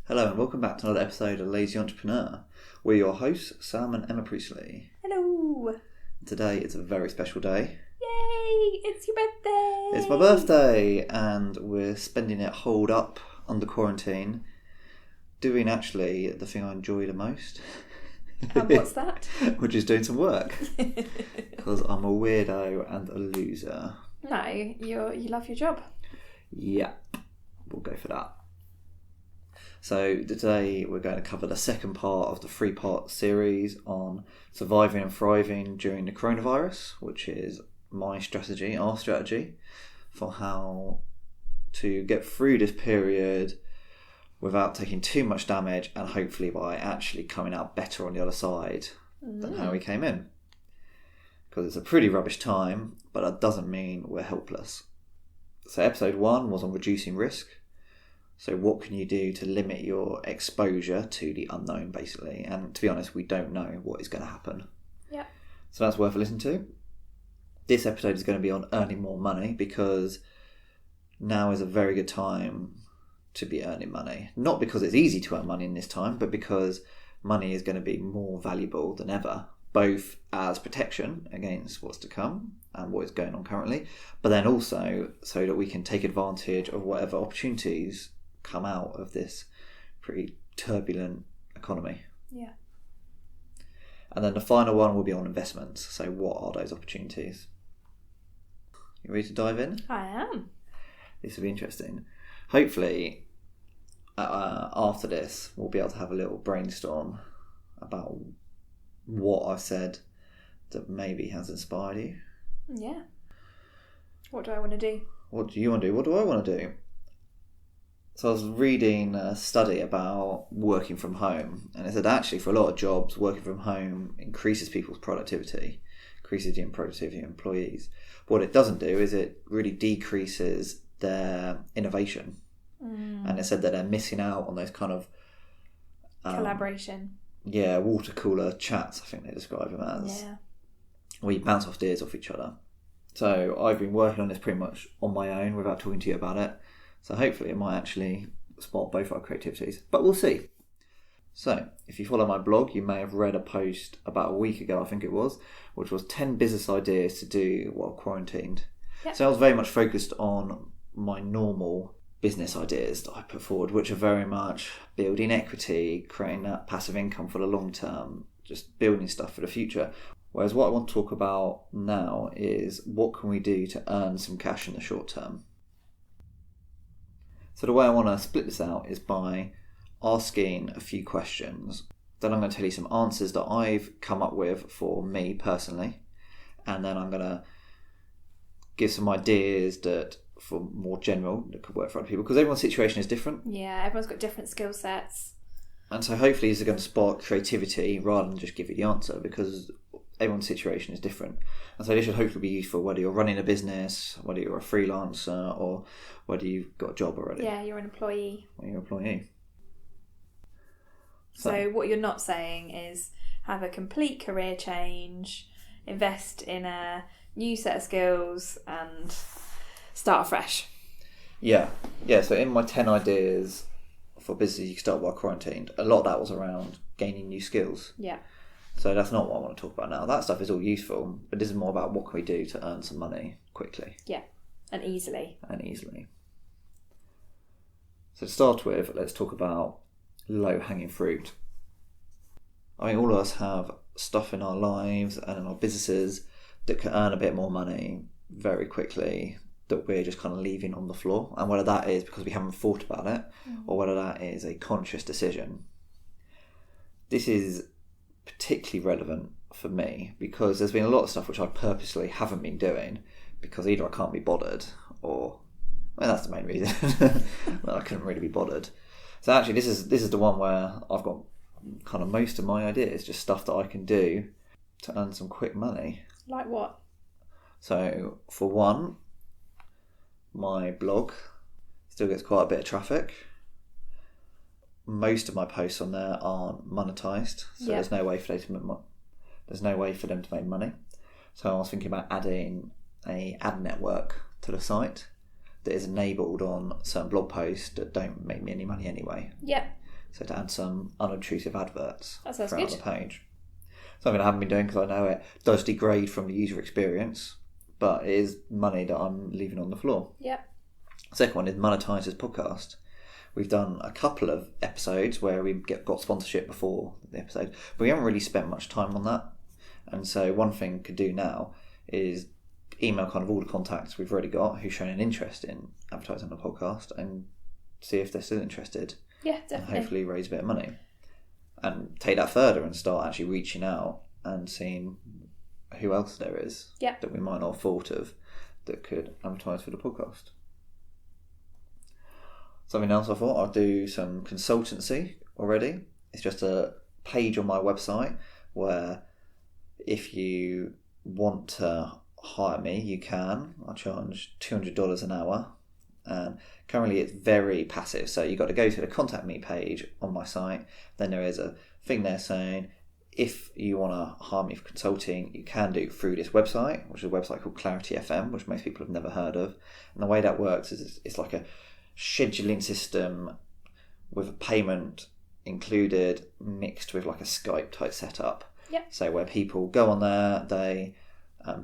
Hello and welcome back to another episode of Lazy Entrepreneur. We're your hosts, Sam and Emma Priestley. Hello! Today it's a very special day. Yay! It's your birthday! It's my birthday and we're spending it holed up under quarantine doing actually the thing I enjoy the most. And what's that? Which is doing some work. Because I'm a weirdo and a loser. No, you love your job. Yeah, we'll go for that. So today we're going to cover the second part of the three-part series on surviving and thriving during the coronavirus, which is my strategy, our strategy, for how to get through this period without taking too much damage and hopefully by actually coming out better on the other side than how we came in. Because it's a pretty rubbish time, but that doesn't mean we're helpless. So episode 1 was on reducing risk. So what can you do to limit your exposure to the unknown, basically? And to be honest, we don't know what is going to happen. Yeah. So that's worth a listen to. This episode is going to be on earning more money because now is a very good time to be earning money. Not because it's easy to earn money in this time, but because money is going to be more valuable than ever, both as protection against what's to come and what is going on currently, but then also so that we can take advantage of whatever opportunities come out of this pretty turbulent economy. Yeah. And then the final one will be on investments. So what are those opportunities? You ready to dive in? I am. This will be interesting. Hopefully, after this, we'll be able to have a little brainstorm about what I've said that maybe has inspired you. Yeah. What do I want to do? What do you want to do? What do I want to do? So I was reading a study about working from home, and it said actually for a lot of jobs, working from home increases people's productivity, increases the productivity of employees. But what it doesn't do is it really decreases their innovation. And it said that they're missing out on those kind of collaboration. Yeah, water cooler chats, I think they describe them as. Yeah. Where you bounce ideas off each other. So I've been working on this pretty much on my own without talking to you about it. So hopefully it might actually spot both our creativities. But we'll see. So if you follow my blog, you may have read a post about a week ago, I think it was, which was 10 business ideas to do while quarantined. Yep. So I was very much focused on my normal business ideas that I put forward, which are very much building equity, creating that passive income for the long term, just building stuff for the future. Whereas what I want to talk about now is what can we do to earn some cash in the short term. So the way I want to split this out is by asking a few questions. Then I'm going to tell you some answers that I've come up with for me personally. And then I'm going to give some ideas that for more general that could work for other people, because everyone's situation is different. Yeah, everyone's got different skill sets. And so hopefully these are going to spark creativity rather than just give you the answer, because everyone's situation is different. And so this should hopefully be useful whether you're running a business, whether you're a freelancer, or whether you've got a job already. Yeah, you're an employee. Or you're an employee. So what you're not saying is have a complete career change, invest in a new set of skills and start afresh. Yeah. So in my 10 ideas for business you can start while quarantined, a lot of that was around gaining new skills. Yeah. So that's not what I want to talk about now. That stuff is all useful, but this is more about what can we do to earn some money quickly. Yeah, and easily. So to start with, let's talk about low-hanging fruit. I mean, all of us have stuff in our lives and in our businesses that can earn a bit more money very quickly that we're just kind of leaving on the floor. And whether that is because we haven't thought about it or whether that is a conscious decision. This is particularly relevant for me because there's been a lot of stuff which I purposely haven't been doing because either I can't be bothered or, well, that's the main reason. I couldn't really be bothered. So actually this is the one where I've got kind of most of my ideas, just stuff that I can do to earn some quick money. Like what? So for one, my blog still gets quite a bit of traffic. Most of my posts on there aren't monetized, so there's no way for them to make money. So I was thinking about adding a ad network to the site that is enabled on certain blog posts that don't make me any money anyway. Yep. So to add some unobtrusive adverts That sounds throughout good. the page. Something I haven't been doing because I know it does degrade from the user experience, but it is money that I'm leaving on the floor. Yep. Second one is monetize this podcast. We've done a couple of episodes where we got sponsorship before the episode, but we haven't really spent much time on that. And so one thing we could do now is email kind of all the contacts we've already got who've shown an interest in advertising on the podcast and see if they're still interested. Yeah, And definitely. hopefully raise a bit of money. And take that further and start actually reaching out and seeing who else there is that we might not have thought of that could advertise for the podcast. Something else I thought, I'll do some consultancy already. It's just a page on my website where if you want to hire me, you can. I charge $200 an hour. And currently it's very passive. So you've got to go to the contact me page on my site. Then there is a thing there saying, if you want to hire me for consulting, you can do it through this website, which is a website called Clarity FM, which most people have never heard of. And the way that works is it's like a scheduling system with a payment included, mixed with like a Skype type setup. Yep. So where people go on there, they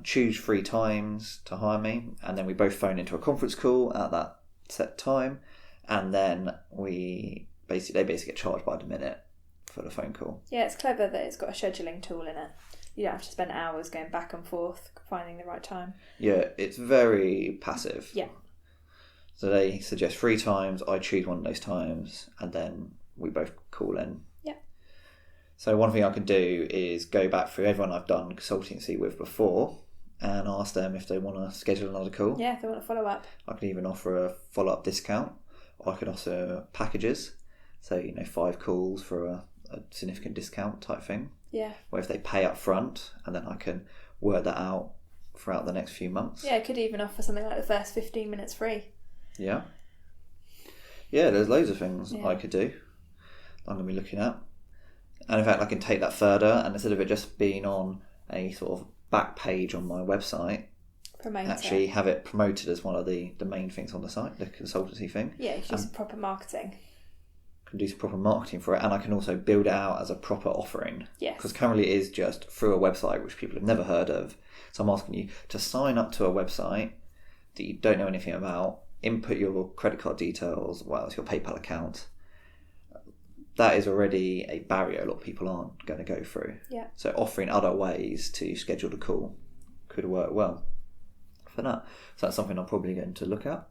choose 3 times to hire me, and then we both phone into a conference call at that set time, and then they basically get charged by the minute for the phone call. Yeah, it's clever that it's got a scheduling tool in it. You don't have to spend hours going back and forth finding the right time. Yeah, it's very passive. Yeah. So they suggest 3 times, I choose one of those times, and then we both call in. Yeah. So one thing I can do is go back through everyone I've done consultancy with before and ask them if they want to schedule another call. Yeah, if they want to follow up. I can even offer a follow-up discount, or I could offer packages. So, 5 calls for a significant discount type thing. Yeah. Where if they pay up front, and then I can work that out throughout the next few months. Yeah, it could even offer something like the first 15 minutes free. Yeah. Yeah, there's loads of things I could do. I'm going to be looking at. And in fact, I can take that further, and instead of it just being on a sort of back page on my website, actually have it promoted as one of the main things on the site, the consultancy thing. Yeah, you can do some proper marketing. Can do some proper marketing for it, and I can also build it out as a proper offering. Yes. Because currently it is just through a website which people have never heard of. So I'm asking you to sign up to a website that you don't know anything about, input your credit card details, it's your PayPal account. That is already a barrier a lot of people aren't going to go through. Yeah. So offering other ways to schedule the call could work well for that. So that's something I'm probably going to look at.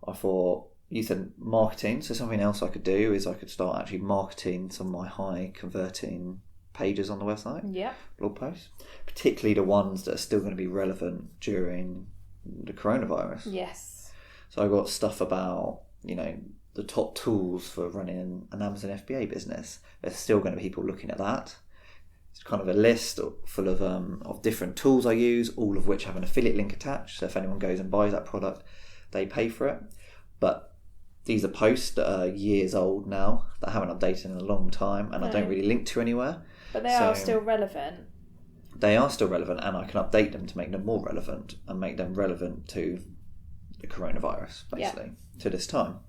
I thought, you said marketing, so something else I could do is I could start actually marketing some of my high converting pages on the website. Yeah. Blog posts. Particularly the ones that are still going to be relevant during the coronavirus. Yes. So I've got stuff about, the top tools for running an Amazon FBA business. There's still going to be people looking at that. It's kind of a list full of different tools I use, all of which have an affiliate link attached. So if anyone goes and buys that product, they pay for it. But these are posts that are years old now, that I haven't updated in a long time, and I don't really link to anywhere. But they are still relevant. They are still relevant, and I can update them to make them more relevant and make them relevant to the coronavirus, basically, to this time.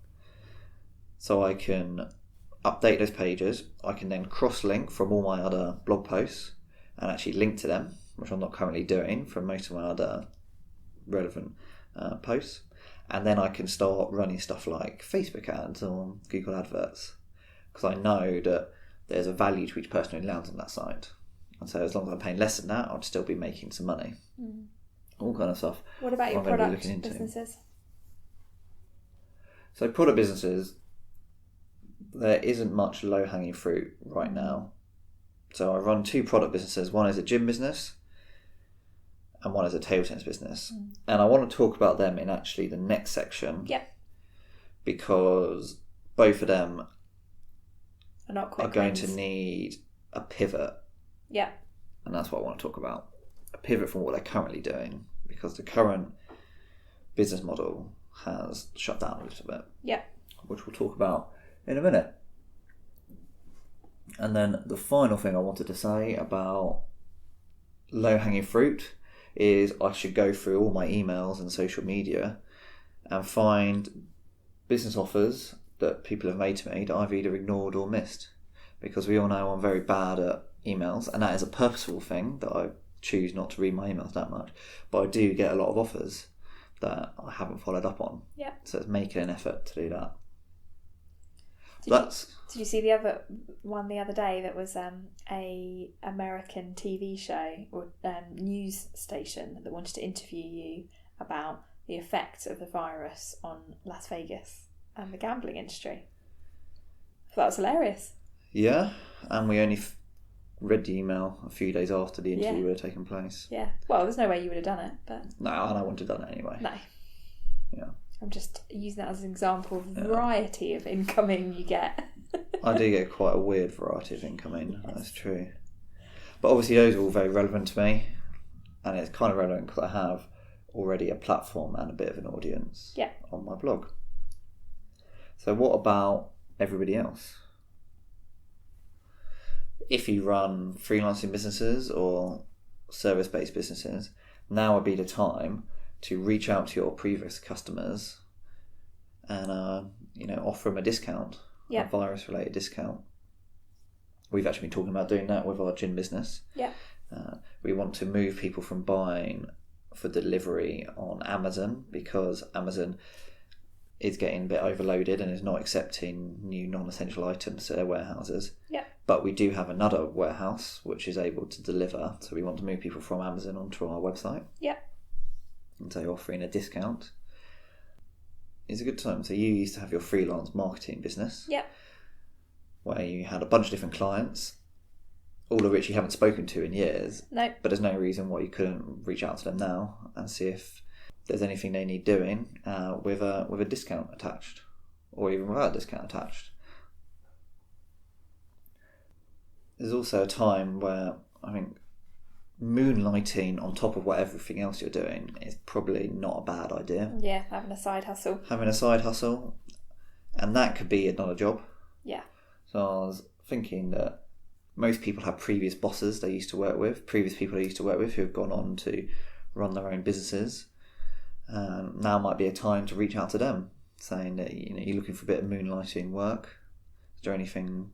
So I can update those pages. I can then cross-link from all my other blog posts and actually link to them, which I'm not currently doing from most of my other relevant posts. And then I can start running stuff like Facebook ads or Google adverts, because I know that there's a value to each person who lands on that site. And so as long as I'm paying less than that, I'd still be making some money. All kind of stuff. What about your product businesses? So product businesses, there isn't much low-hanging fruit right now. So I run 2 product businesses. One is a gym business and one is a table tennis business. And I want to talk about them in actually the next section. Yeah. Because both of them are going to need a pivot. Yeah. And that's what I want to talk about. A pivot from what they're currently doing, because the current business model has shut down a little bit. Yeah. Which we'll talk about in a minute. And then the final thing I wanted to say about low-hanging fruit is I should go through all my emails and social media and find business offers that people have made to me that I've either ignored or missed. Because we all know I'm very bad at emails, and that is a purposeful thing that I choose not to read my emails that much. But I do get a lot of offers that I haven't followed up on. Yeah. So it's making an effort to do that. Did you see the other one the other day that was a American TV show or news station that wanted to interview you about the effect of the virus on Las Vegas and the gambling industry? I thought that was hilarious. Yeah, and we only read the email a few days after the interview would have taken place. Yeah, well, there's no way you would have done it, but... No, and I wouldn't have done it anyway. No. Yeah. I'm just using that as an example of the variety of incoming you get. I do get quite a weird variety of incoming, that's true. But obviously those are all very relevant to me, and it's kind of relevant because I have already a platform and a bit of an audience on my blog. So what about everybody else? If you run freelancing businesses or service-based businesses, now would be the time to reach out to your previous customers and offer them a discount, a virus-related discount. We've actually been talking about doing that with our gin business. Yeah. We want to move people from buying for delivery on Amazon because Amazon is getting a bit overloaded and is not accepting new non-essential items to their warehouses. Yeah. But we do have another warehouse which is able to deliver, so we want to move people from Amazon onto our website. Yeah. And so offering a discount is a good time. So you used to have your freelance marketing business. Yeah. Where you had a bunch of different clients, all of which you haven't spoken to in years. No. But there's no reason why you couldn't reach out to them now and see if there's anything they need doing with a discount attached, or even without a discount attached. There's also a time where I think moonlighting on top of what everything else you're doing is probably not a bad idea. Yeah, having a side hustle. Having a side hustle, and that could be another job. Yeah. So I was thinking that most people have previous bosses they used to work with, previous people they used to work with who have gone on to run their own businesses. Now might be a time to reach out to them, saying that you're looking for a bit of moonlighting work. Is there anything?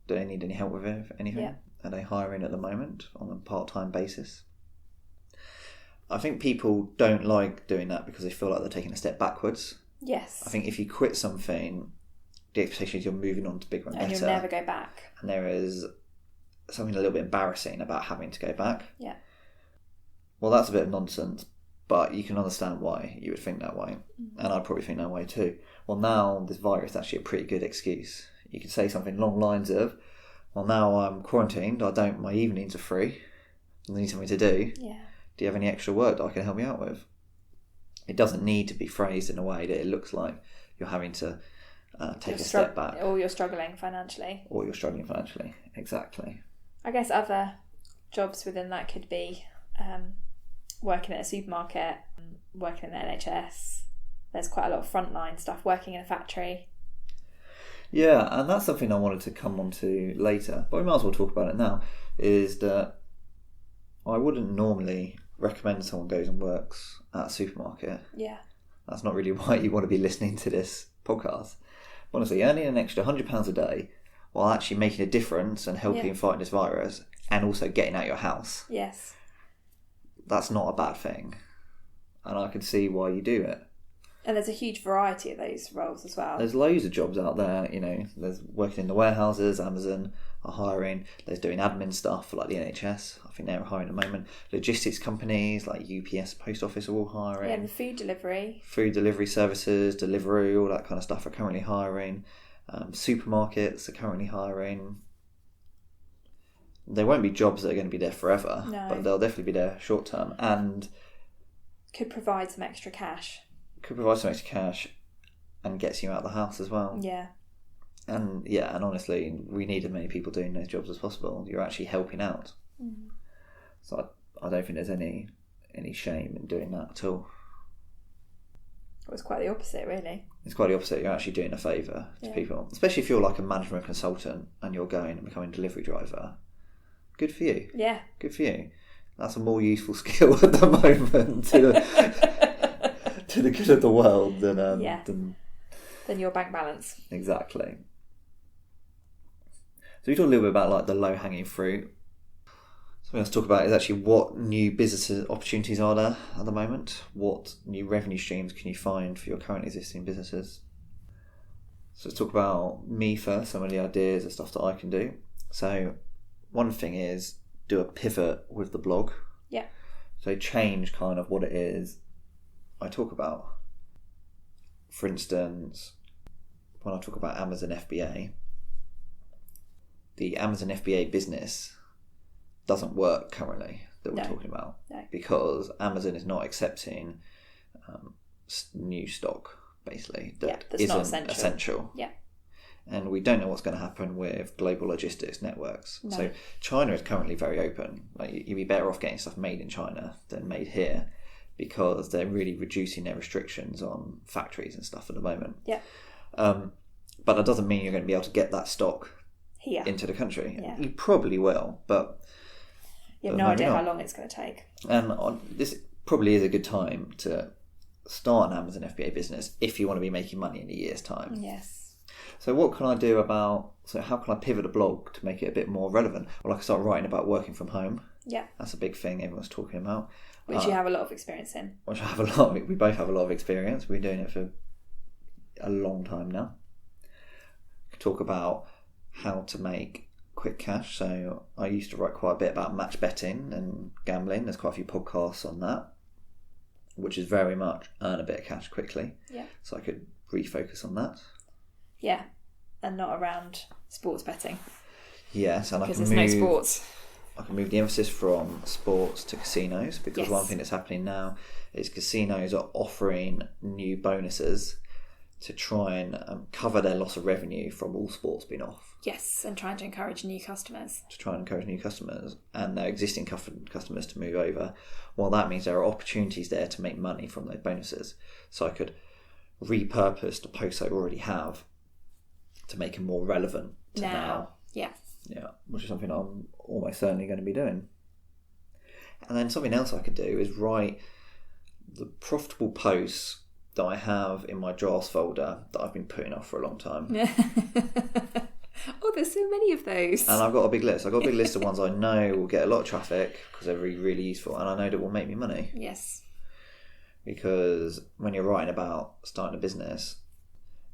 Do they need any help with it? Anything? Yeah. Are they hiring at the moment on a part-time basis? I think people don't like doing that because they feel like they're taking a step backwards. Yes. I think if you quit something, the expectation is you're moving on to bigger and better. And you'll never go back. And there is something a little bit embarrassing about having to go back. Yeah. Well, that's a bit of nonsense, but you can understand why you would think that way. Mm-hmm. And I'd probably think that way too. Well, now this virus is actually a pretty good excuse. You could say something along the lines of, well, now I'm quarantined, my evenings are free, I need something to do. Yeah. Do you have any extra work that I can help you out with? It doesn't need to be phrased in a way that it looks like you're having to take a step back. Or you're struggling financially. Exactly. I guess other jobs within that could be working at a supermarket, working in the NHS. There's quite a lot of frontline stuff, working in a factory. Yeah, and that's something I wanted to come on to later, but we might as well talk about it now, is that I wouldn't normally recommend someone goes and works at a supermarket. Yeah. That's not really why you want to be listening to this podcast. Honestly, earning an extra £100 a day while actually making a difference and helping fight this virus and also getting out your house. Yes. That's not a bad thing. And I can see why you do it. And there's a huge variety of those roles as well. There's loads of jobs out there, there's working in the warehouses, Amazon are hiring, there's doing admin stuff for like the NHS, I think they're hiring at the moment. Logistics companies like UPS, Post Office are all hiring. Yeah, and the food delivery. Food delivery services, Deliveroo, all that kind of stuff are currently hiring. Supermarkets are currently hiring. There won't be jobs that are going to be there forever, but they'll definitely be there short term and could provide some extra cash. And gets you out of the house as well. Yeah. And honestly, we need as many people doing those jobs as possible. You're actually helping out. Mm. So I don't think there's any shame in doing that at all. It was quite the opposite, really. It's quite the opposite. You're actually doing a favour to people. Especially if you're like a management consultant and you're going and becoming a delivery driver. Good for you. Yeah. Good for you. That's a more useful skill at the moment to the good of the world than than your bank balance. Exactly. So we talked a little bit about like the low-hanging fruit. Something else to talk about is actually what new business opportunities are there at the moment. What new revenue streams can you find for your current existing businesses? So let's talk about me first, some of the ideas and stuff that I can do. So one thing is do a pivot with the blog. Yeah. So change kind of what it is I talk about. For instance, when I talk about Amazon FBA, the Amazon FBA business doesn't work currently that we're talking about because Amazon is not accepting new stock, basically, that that's isn't not essential. Yeah. And we don't know what's going to happen with global logistics networks. No. So China is currently very open. Like, you'd be better off getting stuff made in China than made here because they're really reducing their restrictions on factories and stuff at the moment. Yeah. But that doesn't mean you're going to be able to get that stock here into the country. Yeah. You probably will, but you have no idea how long it's going to take. And this probably is a good time to start an Amazon FBA business if you want to be making money in a year's time. Yes. So what can I do about, so how can I pivot a blog to make it a bit more relevant? Well, I can start writing about working from home. Yeah. That's a big thing everyone's talking about. Which you have a lot of experience in. Which I have a lot of, we both have a lot of experience. We've been doing it for a long time now. Talk about how to make quick cash. So I used to write quite a bit about match betting and gambling. There's quite a few podcasts on that, which is very much earn a bit of cash quickly. Yeah. So I could refocus on that. Yeah, and not around sports betting. Yes, and because there's no sports. I can move the emphasis from sports to casinos because Yes. one thing that's happening now is casinos are offering new bonuses to try and cover their loss of revenue from all sports being off. Yes, and trying to encourage new customers. To try and encourage new customers and their existing customers to move over. Well, that means there are opportunities there to make money from those bonuses. So I could repurpose the posts I already have to make them more relevant to now. Yeah. Yeah, which is something I'm almost certainly going to be doing. And then something else I could do is write the profitable posts that I have in my drafts folder that I've been putting off for a long time. Oh, there's so many of those. And I've got a big list. I've got a big list of ones I know will get a lot of traffic because they're really, really useful, and I know that will make me money. Yes. Because when you're writing about starting a business,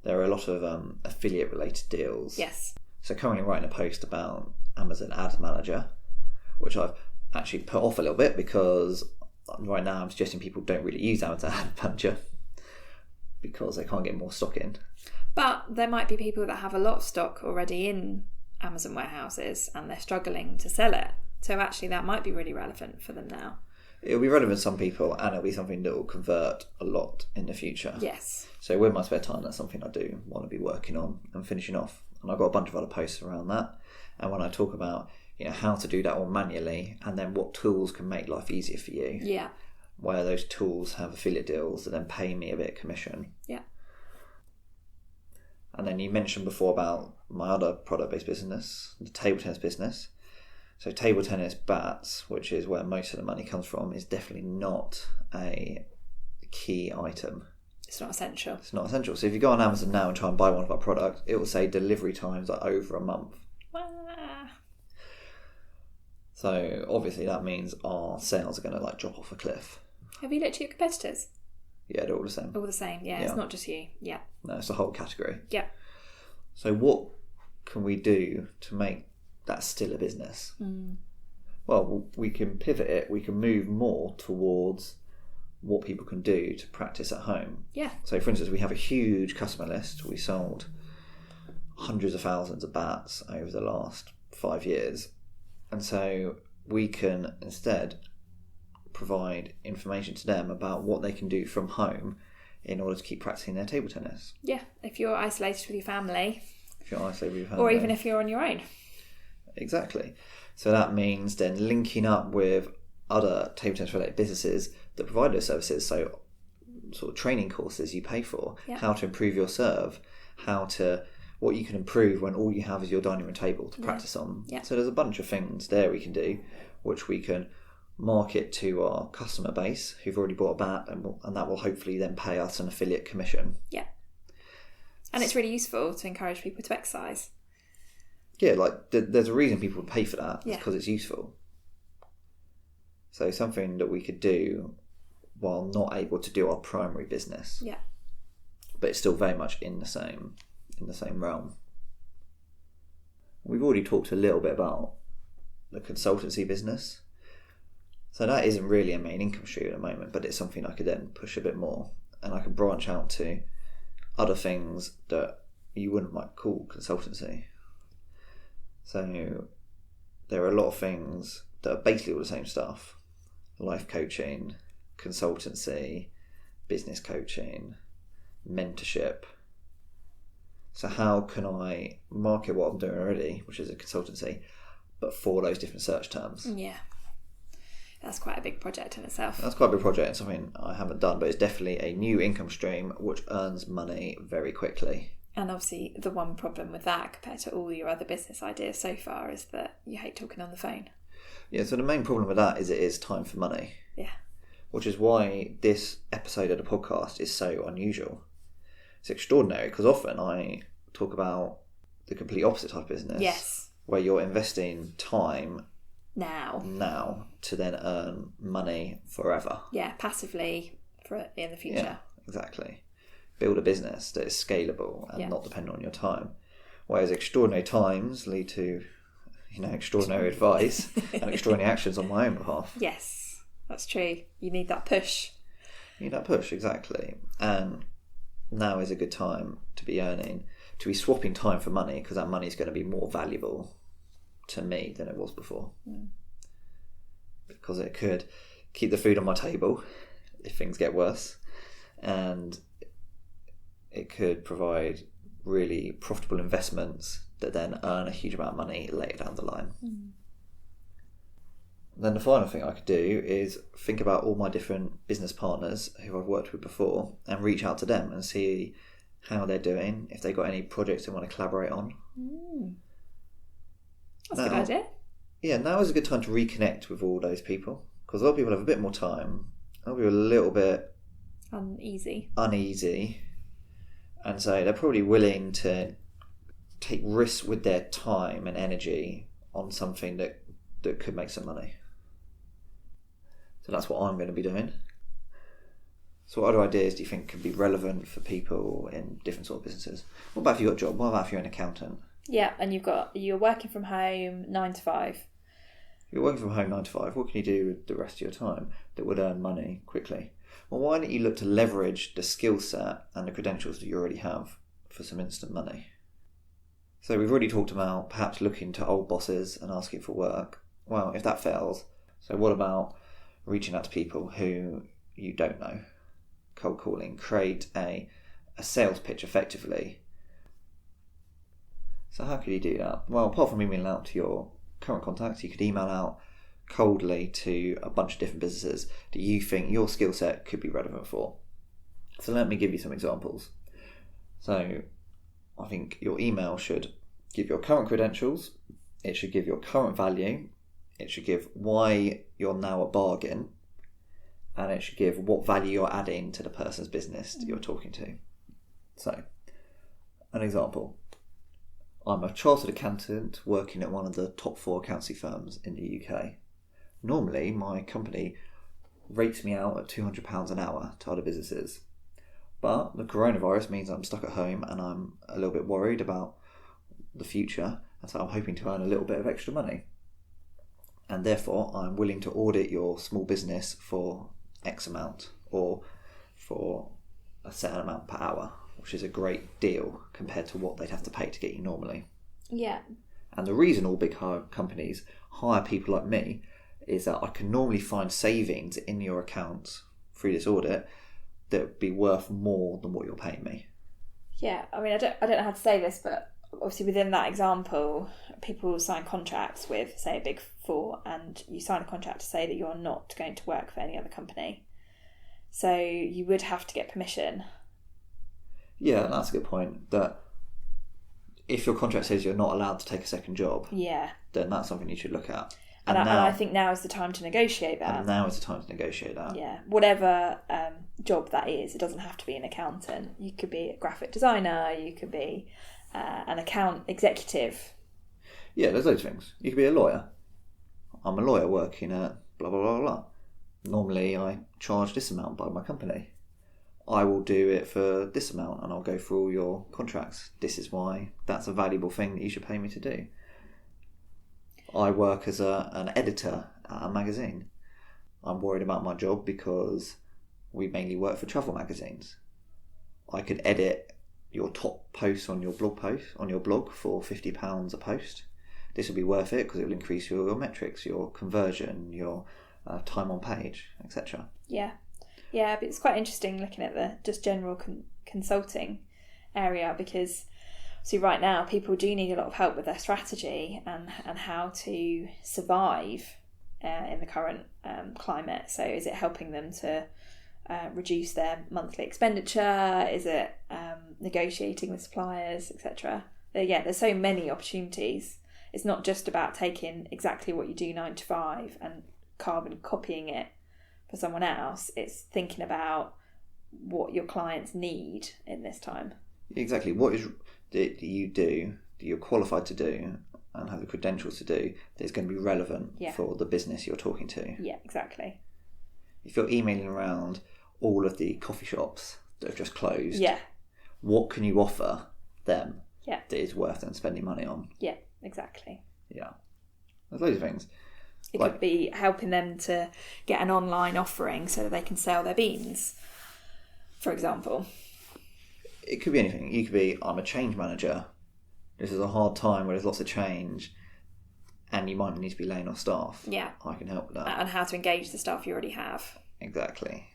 there are a lot of affiliate related deals. Yes. So currently writing a post about Amazon Ad Manager, which I've actually put off a little bit because right now I'm suggesting people don't really use Amazon Ad Manager because they can't get more stock in. But there might be people that have a lot of stock already in Amazon warehouses and they're struggling to sell it. So actually that might be really relevant for them now. It'll be relevant to some people and it'll be something that will convert a lot in the future. Yes. So with my spare time, that's something I do want to be working on and finishing off. And I've got a bunch of other posts around that. And when I talk about, how to do that all manually and then what tools can make life easier for you. Yeah. Where those tools have affiliate deals that then pay me a bit of commission. Yeah. And then you mentioned before about my other product-based business, the table tennis business. So table tennis bats, which is where most of the money comes from, is definitely not a key item. It's not essential. It's not essential. So if you go on Amazon now and try and buy one of our products, it will say delivery times are over a month. Ah. So obviously that means our sales are going to drop off a cliff. Have you looked at your competitors? Yeah, they're all the same. All the same, yeah. It's not just you. Yeah. No, it's the whole category. Yeah. So what can we do to make that still a business? Well, we can pivot it. We can move more towards what people can do to practice at home. Yeah. So for instance, we have a huge customer list. We sold hundreds of thousands of bats over the last 5 years. And so we can instead provide information to them about what they can do from home in order to keep practicing their table tennis. Yeah, if you're isolated with your family. If you're isolated with your family. Or even if you're on your own. Exactly. So that means then linking up with other table tennis related businesses that provide those services. So sort of training courses you pay for, how to improve your serve, what you can improve when all you have is your dining room table to practice on. Yeah. So there's a bunch of things there we can do, which we can market to our customer base who've already bought a bat, and that will hopefully then pay us an affiliate commission. Yeah. And it's really useful to encourage people to exercise. Yeah, like there's a reason people would pay for that. It's Yeah. because it's useful. So something that we could do while not able to do our primary business. Yeah. But it's still very much in the same realm. We've already talked a little bit about the consultancy business. So that isn't really a main income stream at the moment, but it's something I could then push a bit more, and I could branch out to other things that you wouldn't might call consultancy. So there are a lot of things that are basically all the same stuff: life coaching, consultancy, business coaching, mentorship. So how can I market what I'm doing already, which is a consultancy, but for those different search terms? Yeah. That's quite a big project in itself. That's quite a big project, and something I haven't done, but it's definitely a new income stream which earns money very quickly. And obviously the one problem with that compared to all your other business ideas so far is that you hate talking on the phone. Yeah, so the main problem with that is it is time for money. Yeah. Which is why this episode of the podcast is so unusual. It's extraordinary because often I talk about the complete opposite type of business. Yes. Where you're investing time now to then earn money forever. Yeah, passively for in the future. Yeah, exactly. Build a business that is scalable and not dependent on your time. Whereas extraordinary times lead to, extraordinary advice and extraordinary actions on my own behalf. Yes, that's true. You need that push. You need that push, exactly. And now is a good time to be swapping time for money, because that money is going to be more valuable to me than it was before. Because it could keep the food on my table if things get worse, and it could provide really profitable investments that then earn a huge amount of money later down the line. Then the final thing I could do is think about all my different business partners who I've worked with before and reach out to them and see how they're doing, if they've got any projects they want to collaborate on. That's a good idea. Yeah, now is a good time to reconnect with all those people, because a lot of people have a bit more time. A lot of people are a little bit uneasy, and so they're probably willing to take risks with their time and energy on something that could make some money. So that's what I'm going to be doing. So what other ideas do you think could be relevant for people in different sort of businesses? What about if you've got a job? What about if you're an accountant? Yeah, and you're working from home 9 to 5. You're working from home 9 to 5. What can you do with the rest of your time that would earn money quickly? Well, why don't you look to leverage the skill set and the credentials that you already have for some instant money? So we've already talked about perhaps looking to old bosses and asking for work. Well, if that fails, so what about reaching out to people who you don't know? Cold calling. Create a sales pitch effectively. So how could you do that? Well, apart from emailing out to your current contacts, you could email out coldly to a bunch of different businesses that you think your skill set could be relevant for. So let me give you some examples. So I think your email should give your current credentials, it should give your current value, it should give why you're now a bargain, and it should give what value you're adding to the person's business that you're talking to. So, an example. I'm a chartered accountant working at one of the top 4 accountancy firms in the UK. Normally, my company rates me out at £200 an hour to other businesses. But the coronavirus means I'm stuck at home and I'm a little bit worried about the future, and so I'm hoping to earn a little bit of extra money. And therefore, I'm willing to audit your small business for X amount, or for a certain amount per hour, which is a great deal compared to what they'd have to pay to get you normally. Yeah. And the reason all big companies hire people like me is that I can normally find savings in your accounts through this audit that would be worth more than what you're paying me. Yeah, I mean, I don't know how to say this, but obviously within that example, people sign contracts with, say, a Big 4, and you sign a contract to say that you're not going to work for any other company. So you would have to get permission. Yeah, that's a good point. That if your contract says you're not allowed to take a second job, yeah, then that's something you should look at. And I think now is the time to negotiate that. And now is the time to negotiate that. Yeah, whatever job that is, it doesn't have to be an accountant. You could be a graphic designer, you could be an account executive. Yeah, there's loads of things. You could be a lawyer. I'm a lawyer working at blah, blah, blah, blah. Normally I charge this amount by my company. I will do it for this amount and I'll go through all your contracts. This is why that's a valuable thing that you should pay me to do. I work as an editor at a magazine. I'm worried about my job because we mainly work for travel magazines. I could edit your top posts on your blog for £50 a post. This will be worth it because it will increase your metrics, your conversion, your time on page, etc. Yeah, but it's quite interesting looking at the just general consulting area, because see, right now people do need a lot of help with their strategy and how to survive in the current climate. So is it helping them to reduce their monthly expenditure? Is it negotiating with suppliers, etc.? There's so many opportunities. It's not just about taking exactly what you do 9 to 5 and carbon copying it for someone else. It's thinking about what your clients need in this time. Exactly. What is that you do, that you're qualified to do and have the credentials to do, that's going to be relevant for the business you're talking to. Yeah, exactly. If you're emailing around all of the coffee shops that have just closed, what can you offer them that is worth them spending money on? Yeah, exactly. Yeah. There's loads of things. It could be helping them to get an online offering so that they can sell their beans, for example. It could be anything. You could be, I'm a change manager. This is a hard time where there's lots of change and you might need to be laying off staff. Yeah. I can help with that. And how to engage the staff you already have. Exactly.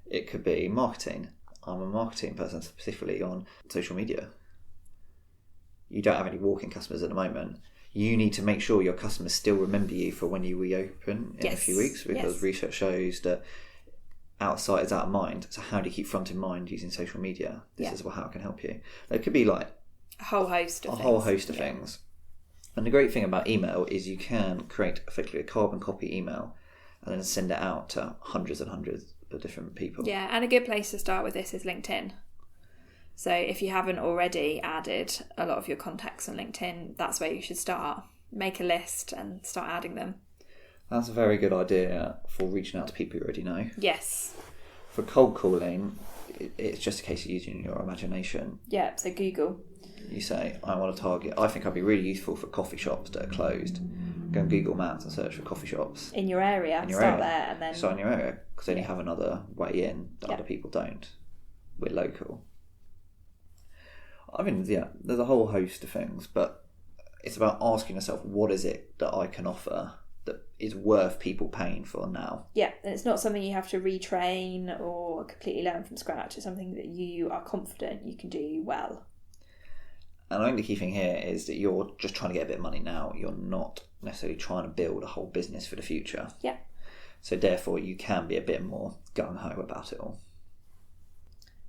It could be marketing. I'm a marketing person specifically on social media. You don't have any walk-in customers at the moment. You need to make sure your customers still remember you for when you reopen in a few weeks, because research shows that outside is out of mind. So how do you keep front in mind using social media? This is how it can help you. It could be like a whole host of things. And the great thing about email is you can create effectively a carbon copy email and then send it out to hundreds and hundreds of different people. Yeah, and a good place to start with this is LinkedIn. So if you haven't already added a lot of your contacts on LinkedIn, that's where you should start. Make a list and start adding them. That's a very good idea for reaching out to people you already know. Yes. For cold calling, it's just a case of using your imagination. Yeah, so Google. You say, I want to target, I think I'd be really useful for coffee shops that are closed. Go on Google Maps and search for coffee shops. In your area, start there and then... Start in your area, because then you have another way in that other people don't. We're local. I mean, there's a whole host of things, but it's about asking yourself, what is it that I can offer that is worth people paying for now? Yeah, and it's not something you have to retrain or completely learn from scratch. It's something that you are confident you can do well. And I think the key thing here is that you're just trying to get a bit of money now. You're not necessarily trying to build a whole business for the future. Yeah. So therefore, you can be a bit more gung-ho about it all.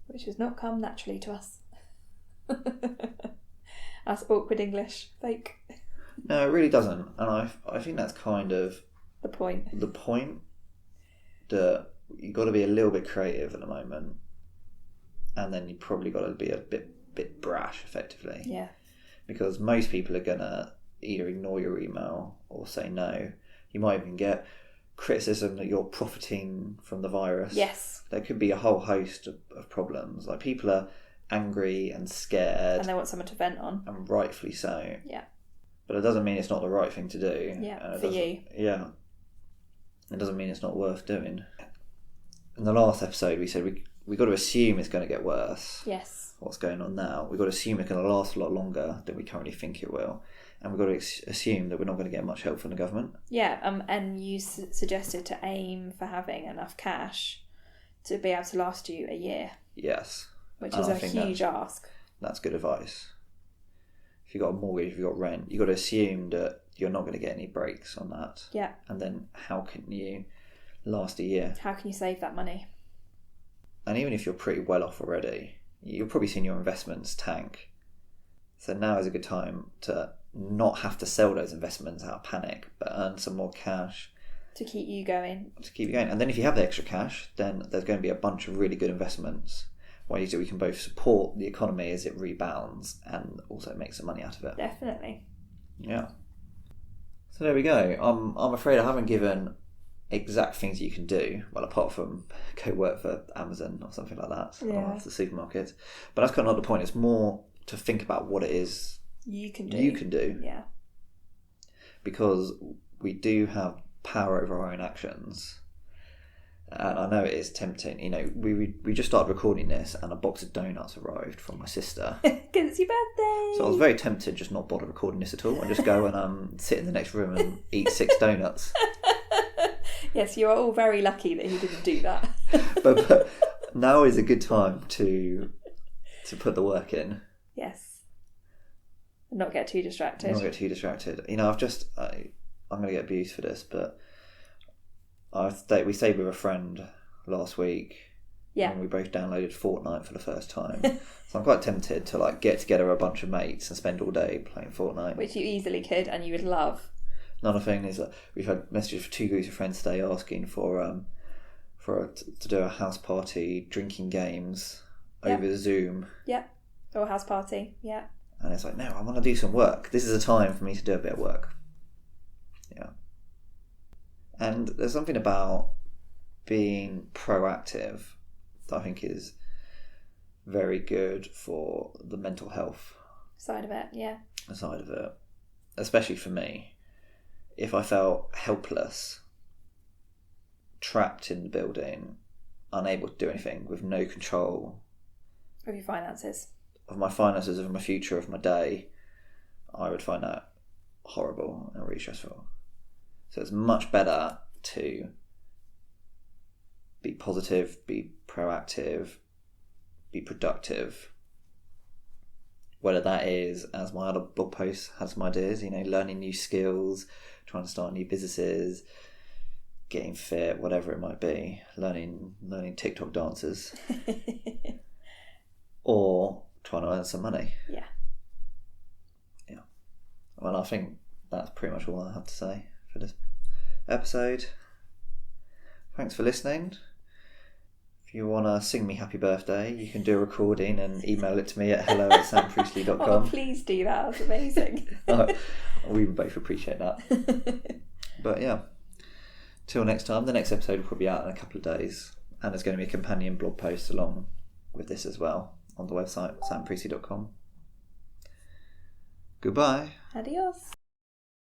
Which has not come naturally to us. That's awkward English, fake. No, it really doesn't, and I think that's kind of the point. The point that you've got to be a little bit creative at the moment, and then you probably got to be a bit brash, effectively. Yeah. Because most people are gonna either ignore your email or say no. You might even get criticism that you're profiting from the virus. Yes. There could be a whole host of problems. Like, people are angry and scared, and they want someone to vent on, and rightfully so. Yeah. But it doesn't mean it's not the right thing to do. Yeah, for you. Yeah. It doesn't mean it's not worth doing. In the last episode, we said we got to assume it's going to get worse. Yes. What's going on now? We've got to assume it's going to last a lot longer than we currently think it will. And we've got to assume that we're not going to get much help from the government. Yeah, and you suggested to aim for having enough cash to be able to last you a year. Yes. Which is a huge ask. That's good advice. If you've got a mortgage, if you've got rent, you've got to assume that you're not going to get any breaks on that. Yeah. And then how can you last a year? How can you save that money? And even if you're pretty well off already, you're probably seeing your investments tank. So now is a good time to not have to sell those investments out of panic, but earn some more cash to keep you going. And then if you have the extra cash, then there's going to be a bunch of really good investments ways that we can both support the economy as it rebounds and also make some money out of it. Definitely. Yeah. So there we go. I'm afraid I haven't given exact things you can do, well, apart from go work for Amazon or something like that, or the supermarket. But that's kind of not the point. It's more to think about what it is you can do. Yeah. Because we do have power over our own actions. And I know it is tempting. You know, we just started recording this and a box of donuts arrived from my sister. Because it's your birthday. So I was very tempted to just not bother recording this at all and just go and sit in the next room and eat 6 donuts. Yes, you are all very lucky that he didn't do that. but now is a good time to put the work in. Yes. And not get too distracted. You know, I'm going to get abused for this, but we stayed with a friend last week. Yeah. And we both downloaded Fortnite for the first time. So I'm quite tempted to get together a bunch of mates and spend all day playing Fortnite. Which you easily could and you would love. Another thing is that we've had messages for 2 groups of friends today asking to do a house party, drinking games over Zoom. Yeah. Or a house party. Yeah. And it's like, no, I want to do some work. This is a time for me to do a bit of work. Yeah. And there's something about being proactive that I think is very good for the mental health side of it, yeah. Side of it. Especially for me. If I felt helpless, trapped in the building, unable to do anything, with no control of your finances, of my future, of my day, I would find that horrible and really stressful. So it's much better to be positive, be proactive, be productive. Whether that is, as my other blog post has some ideas, learning new skills, trying to start new businesses, getting fit, whatever it might be, learning TikTok dances, or trying to earn some money. Yeah. Well, I think that's pretty much all I have to say for this episode. Thanks for listening. If you want to sing me happy birthday, you can do a recording and email it to me at hello@sampriestley.com. Oh, please do that. That's amazing. We would both appreciate that. But yeah, till next time. The next episode will probably be out in a couple of days, and there's going to be a companion blog post along with this as well on the website sampriestley.com. Goodbye. Adios.